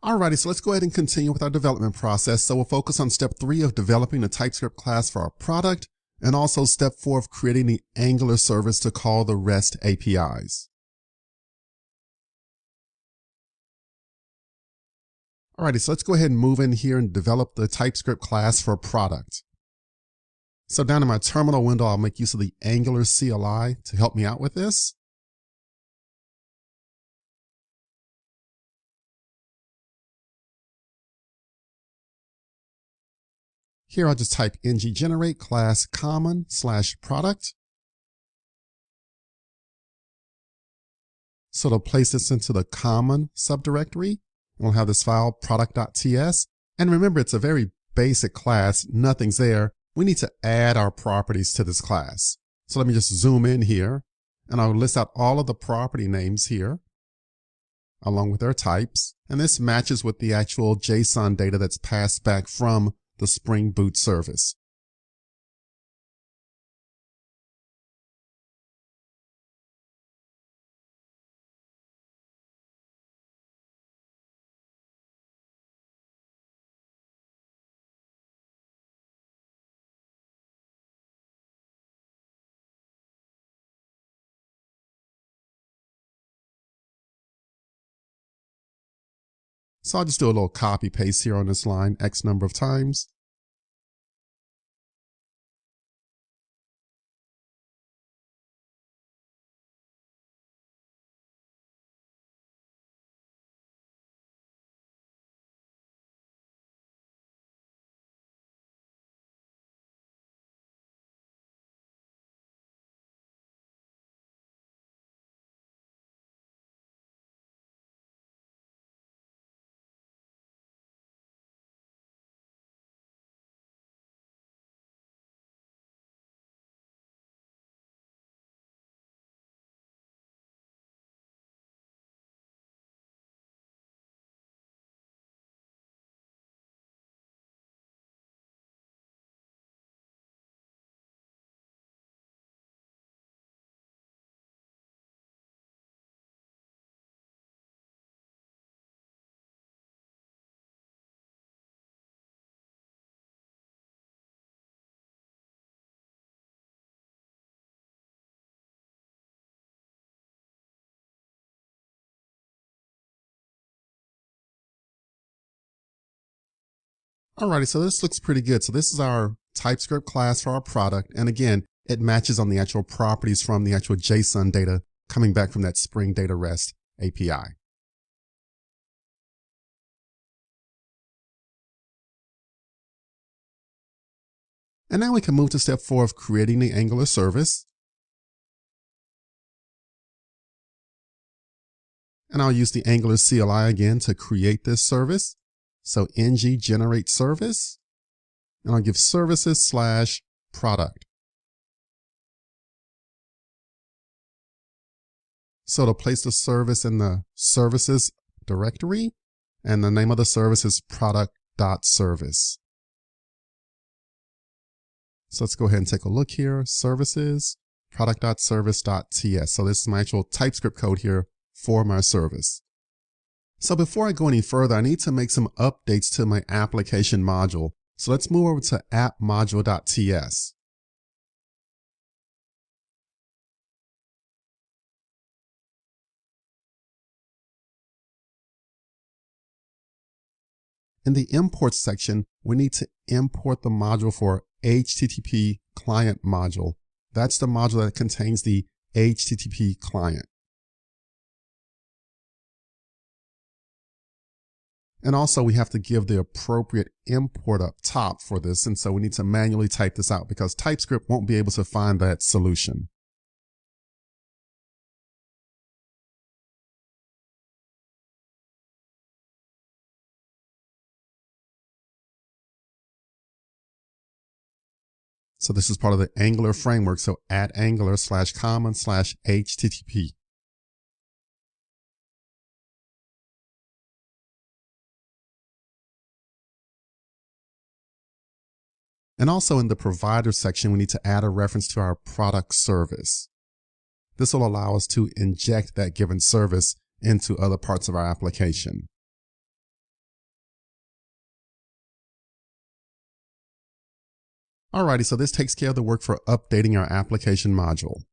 Alrighty, so let's go ahead and continue with our development process. So we'll focus on step 3 of developing the TypeScript class for our product, and also step 4 of creating the Angular service to call the REST APIs. Alrighty, so let's go ahead and move in here and develop the TypeScript class for product. So down in my terminal window, I'll make use of the Angular CLI to help me out with this. Here I'll just type ng-generate class common/product. So it'll place this into the common subdirectory. We'll have this file product.ts. And remember, it's a very basic class. Nothing's there. We need to add our properties to this class. So let me just zoom in here and I'll list out all of the property names here along with their types. And this matches with the actual JSON data that's passed back from the Spring Boot service. So I'll just do a little copy paste here on this line X number of times. Alrighty, so this looks pretty good. So this is our TypeScript class for our product. And again, it matches on the actual properties from the actual JSON data coming back from that Spring Data REST API. And now we can move to step 4 of creating the Angular service. And I'll use the Angular CLI again to create this service. So ng-generate service, and I'll give services/product. So it'll place the service in the services directory, and the name of the service is product.service. So let's go ahead and take a look here. Services, product.service.ts. So this is my actual TypeScript code here for my service. So before I go any further, I need to make some updates to my application module. So let's move over to app-module.ts. In the imports section, we need to import the module for HTTP client module. That's the module that contains the HTTP client. And also we have to give the appropriate import up top for this. And so we need to manually type this out because TypeScript won't be able to find that solution. So this is part of the Angular framework. So add Angular/common/HTTP. And also in the provider section, we need to add a reference to our product service. This will allow us to inject that given service into other parts of our application. Alrighty, so this takes care of the work for updating our application module.